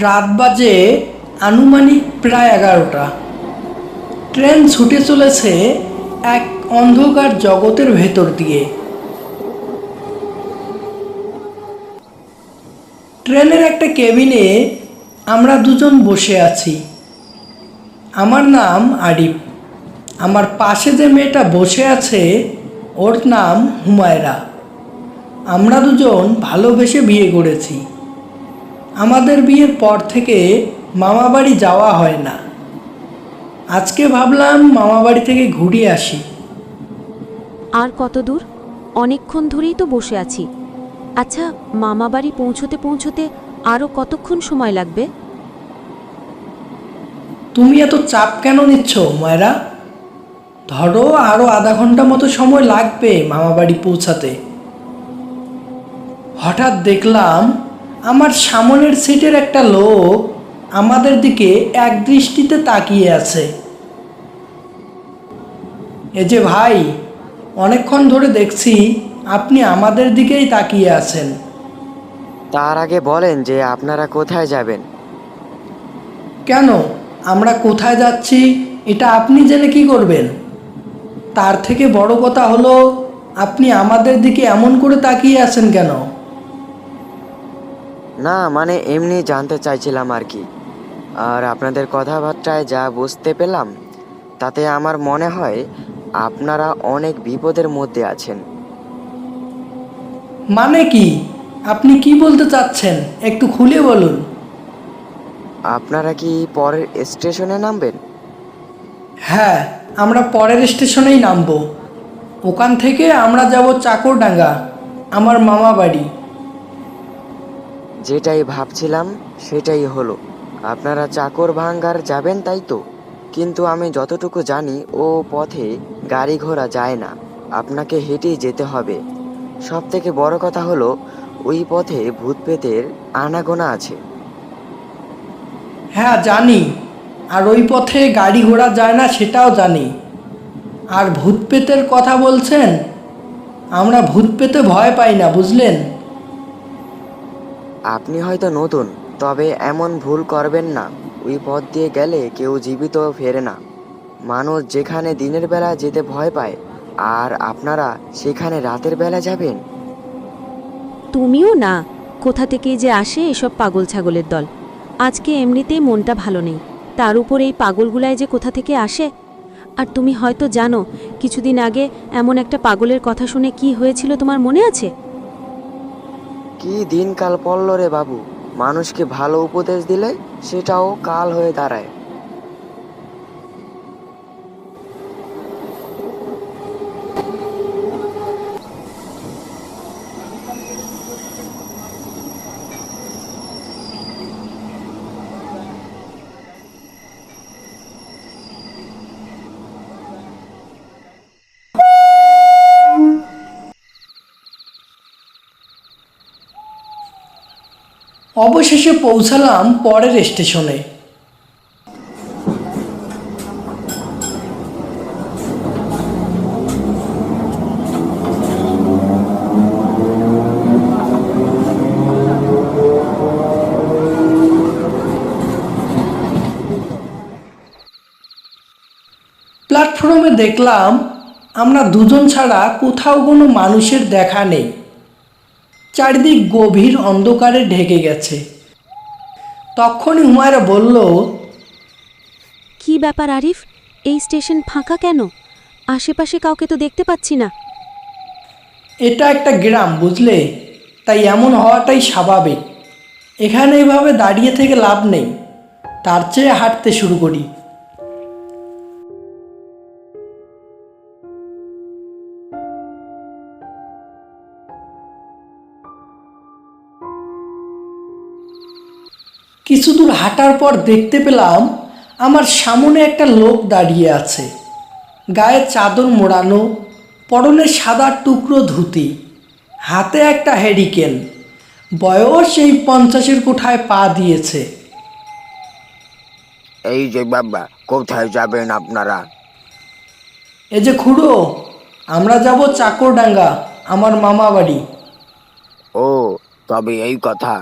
রাত বাজে আনুমানিক প্রায় 11টা। ট্রেন ছুটে চলেছে এক অন্ধকার জগতের ভেতর দিয়ে। ট্রেনের একটা কেবিনে আমরা দুজন বসে আছি। আমার নাম আরিফ। আমার পাশে যে মেয়েটা বসে আছে ওর নাম হুমায়রা। আমরা দুজন ভালোবেসে বিয়ে করেছি। আমাদের বিয়ের পর থেকে মামাবাড়ি যাওয়া হয় না। আজকে ভাবলাম মামাবাড়ি থেকে ঘুরে আসি। আর কত দূর? অনেকক্ষণ ধরেই তো বসে আছি। আচ্ছা, মামাবাড়ি পৌঁছতে পৌঁছতে আরও কতক্ষণ সময় লাগবে? তুমি এত চাপ কেন নিচ্ছ ময়রা? ধরো আরও আধা ঘন্টা মতো সময় লাগবে মামাবাড়ি পৌঁছাতে। হঠাৎ দেখলাম আমার সামনের সিটের একটা লোক আমাদের দিকে এক দৃষ্টিতে তাকিয়ে আছে। এ যে ভাই, অনেকক্ষণ ধরে দেখছি আপনি আমাদের দিকেই তাকিয়ে আছেন। তার আগে বলেন যে আপনারা কোথায় যাবেন? কেন, আমরা কোথায় যাচ্ছি এটা আপনি জেনে কি করবেন? তার থেকে বড় কথা হলো, আপনি আমাদের দিকে এমন করে তাকিয়ে আছেন কেন? না মানে এমনি জানতে চাইছিলাম আর কি। আর আপনাদের কথাবার্তায় যা বুঝতে পেলাম তাতে আমার মনে হয় আপনারা অনেক বিপদের মধ্যে আছেন। মানে কি? আপনি কি বলতে চাচ্ছেন একটু খুলে বলুন। আপনারা কি পরের স্টেশনে নামবেন? হ্যাঁ, আমরা পরের স্টেশনেই নামবো। ওখান থেকে আমরা যাব চাকরডাঙ্গা, আমার মামা বাড়ি। যেটাই ভাবছিলাম সেটাই হলো। আপনারা চাকর ভাঙ্গার যাবেন তাই তো? কিন্তু আমি যতটুকু জানি ও পথে গাড়ি ঘোড়া যায় না, আপনাকে হেঁটেই যেতে হবে। সব থেকে বড় কথা হলো ওই পথে ভূত প্রেতের আনাগোনা আছে। হ্যাঁ জানি, আর ওই পথে গাড়ি ঘোড়া যায় না সেটাও জানি। আর ভূত পেতের কথা বলছেন, আমরা ভূত পেতে ভয় পাই না, বুঝলেন? আপনি হয়তো নতুন, তবে এমন ভুল করবেন না। ওই পথ দিয়ে গেলে কেউ জীবিত ফেরে না। মানুষ যেখানে দিনের বেলা যেতে ভয় পায়, আর আপনারা সেখানে রাতের বেলা যাবেন। তুমিও না, কোথা থেকেই যে আসে এসব পাগল ছাগলের দল। আজকে এমনিতেই মনটা ভালো নেই, তার উপর এই পাগলগুলায় যে কোথা থেকে আসে। আর তুমি হয়তো জানো, কিছুদিন আগে এমন একটা পাগলের কথা শুনে কি হয়েছিল তোমার মনে আছে? কি দিনকাল পড়ল রে বাবু! মানুষকে ভালো উপদেশ দিলে সেটাও কাল হয়ে দাঁড়ায়। অবশেষে পৌঁছালাম পরের স্টেশনে। প্ল্যাটফর্মে দেখলাম আমরা দুজন ছাড়া কোথাও কোনো মানুষের দেখা নেই। চারিদিক গভীর অন্ধকারে ঢেকে গেছে। তখনই হুমায়রা বলল, কি ব্যাপার আরিফ, এই স্টেশন ফাঁকা কেন? আশেপাশে কাউকে তো দেখতে পাচ্ছি না। এটা একটা গ্রাম বুঝলে, তাই এমন হওয়াটাই স্বাভাবিক। এখানে এভাবে দাঁড়িয়ে থেকে লাভ নেই, তার চেয়ে হাঁটতে শুরু করি। কিছু দূর হাঁটার পর দেখতে পেলাম আমার সামনে একটা লোক দাঁড়িয়ে আছে। গায়ে চাদর মোড়ানো, পরনে সাদা টুকরো ধুতি, হাতে একটা হ্যারিকেন। বয়স এই 50-এর কোঠায় পা দিয়েছে। এই যে বাবা, কোথায় যাবেন আপনারা? এ যে খুড়ো, আমরা যাব চাকরডাঙ্গা, আমার মামা বাড়ি। ও, তবে এই কথা।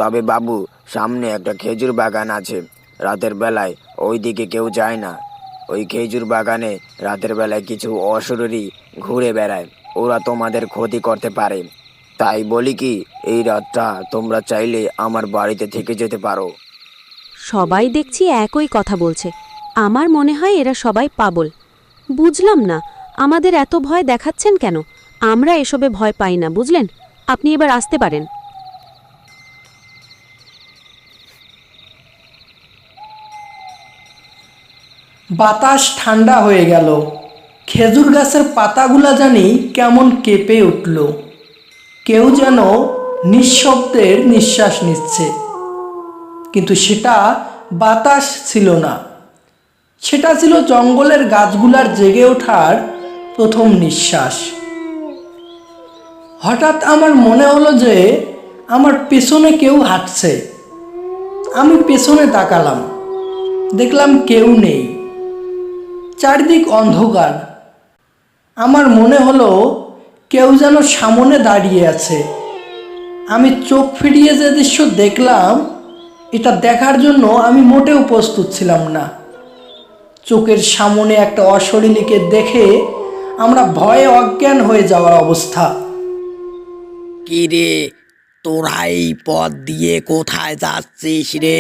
তবে বাবু, সামনে একটা খেজুর বাগান আছে। রাতের বেলায় ওই দিকে কেউ যায় না। ওই খেজুর বাগানে রাতের বেলায় কিছু অশরীরী ঘুরে বেড়ায়। ওরা তোমাদের ক্ষতি করতে পারে। তাই বলি কি, এই রাতটা তোমরা চাইলে আমার বাড়িতে থেকে যেতে পারো। সবাই দেখছি একই কথা বলছে। আমার মনে হয় এরা সবাই পাগল। বুঝলাম না, আমাদের এত ভয় দেখাচ্ছেন কেন? আমরা এসবে ভয় পাই না, বুঝলেন? আপনি এবার আসতে পারেন। বাতাস ঠান্ডা হয়ে গেল। খেজুর গাছের পাতাগুলা জানি কেমন কেঁপে উঠল। কেউ যেন নিঃশব্দের নিঃশ্বাস নিচ্ছে, কিন্তু সেটা বাতাস ছিল না, সেটা ছিল জঙ্গলের গাছগুলার জেগে ওঠার প্রথম নিঃশ্বাস। হঠাৎ আমার মনে হলো যে আমার পেছনে কেউ হাঁটছে। আমি পেছনে তাকালাম, দেখলাম কেউ নেই, চারিদিক অন্ধকার। আমার মনে হলো কেউ যেন সামনে দাঁড়িয়ে আছে। আমি চোখ ফিরিয়ে যে দৃশ্য দেখলাম, এটা দেখার জন্য আমি মোটেও প্রস্তুত ছিলাম না। চোখের সামনে একটা অশরীরীকে দেখে আমরা ভয়ে অজ্ঞান হয়ে যাওয়ার অবস্থা। কি রে, তোরা এই পথ দিয়ে কোথায় যাচ্ছিস রে?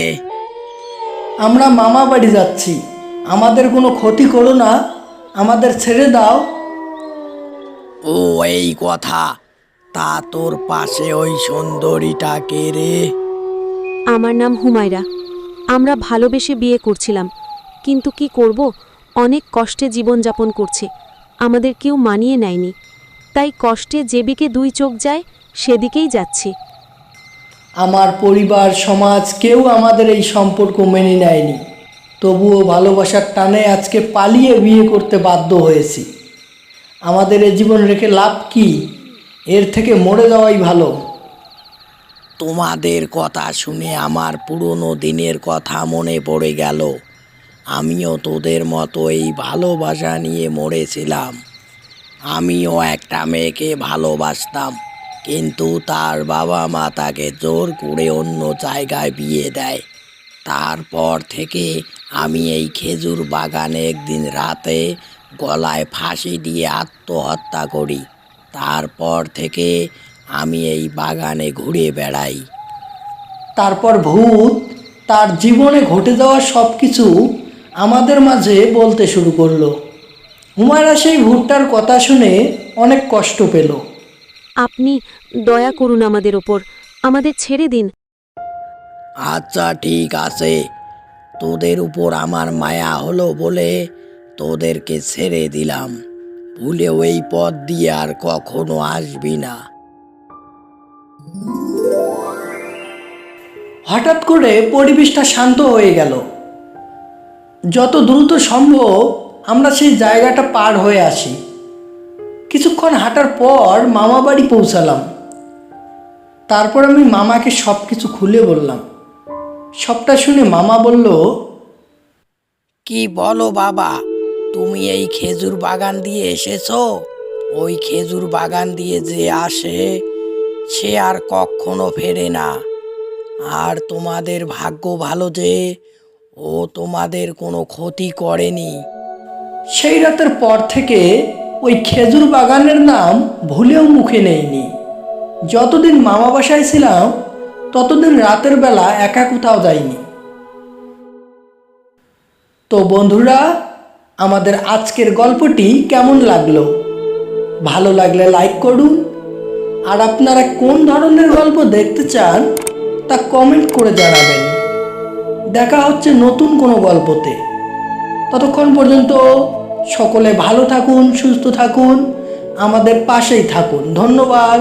আমরা মামা বাড়ি যাচ্ছি, আমাদের কোনো ক্ষতি করো না, আমাদের ছেড়ে দাও। ও এই কথা, তা তোর পাশে ওই সুন্দরীটা কে রে? আমার নাম হুমায়রা। আমরা ভালোবেসে বিয়ে করছিলাম, কিন্তু কি করব, অনেক কষ্টে জীবনযাপন করছে। আমাদের কেউ মানিয়ে নেয়নি, তাই কষ্টে যেদিকে দুই চোখ যায় সেদিকেই যাচ্ছি। আমার পরিবার, সমাজ, কেউ আমাদের এই সম্পর্ক মেনে নেয়নি। তবুও ভালোবাসার টানে আজকে পালিয়ে বিয়ে করতে বাধ্য হয়েছি। আমাদের এ জীবন রেখে লাভ কি? এর থেকে মরে যাওয়াই ভালো। তোমাদের কথা শুনে আমার পুরনো দিনের কথা মনে পড়ে গেল। আমিও তোদের মতো এই ভালোবাসা নিয়ে মরেছিলাম। আমিও একটা মেয়েকে ভালোবাসতাম, কিন্তু তার বাবা মা তাকে জোর করে অন্য জায়গায় বিয়ে দেয়। তারপর থেকে আমি এই খেজুর বাগানে একদিন রাতে গলায় ফাঁসি দিয়ে আত্মহত্যা করি। তারপর থেকে আমি এই বাগানে ঘুরে বেড়াই। তারপর ভূত তার জীবনে ঘটে যাওয়া সব কিছু আমাদের মাঝে বলতে শুরু করলো। হুমায়রা সেই ভূতটার কথা শুনে অনেক কষ্ট পেল। আপনি দয়া করুন আমাদের ওপর, আমাদের ছেড়ে দিন। আচ্ছা ঠিক আছে, তোদের উপর আমার মায়া হলো বলে তোদেরকে ছেড়ে দিলাম। ভুলেও এই পথ দিয়ে আর কখনো আসবি না। হঠাৎ করে পরিবেশটা শান্ত হয়ে গেল। যত দ্রুত সম্ভব আমরা সেই জায়গাটা পার হয়ে আসি। কিছুক্ষণ হাঁটার পর মামা বাড়ি পৌঁছালাম। তারপর আমি মামাকে সব কিছু খুলে বললাম। সবটা শুনে মামা বলল, কি বলো বাবা, তুমি এই খেজুর বাগান দিয়ে এসেছো? ওই খেজুর বাগান দিয়ে যে আসে সে আর কখনো ফেরে না। আর তোমাদের ভাগ্য ভালো যে ও তোমাদের কোনো ক্ষতি করেনি। সেই রাতের পর থেকে ওই খেজুর বাগানের নাম ভুলেও মুখে নেইনি। যতদিন মামা বাসায় ছিলাম ততদিন রাতের বেলা একা কোথাও যাইনি। তো বন্ধুরা, আমাদের আজকের গল্পটি কেমন লাগলো? ভালো লাগলে লাইক করুন। আর আপনারা কোন ধরনের গল্প দেখতে চান তা কমেন্ট করে জানাবেন। দেখা হচ্ছে নতুন কোনো গল্পতে। ততক্ষণ পর্যন্ত সকলে ভালো থাকুন, সুস্থ থাকুন, আমাদের পাশেই থাকুন। ধন্যবাদ।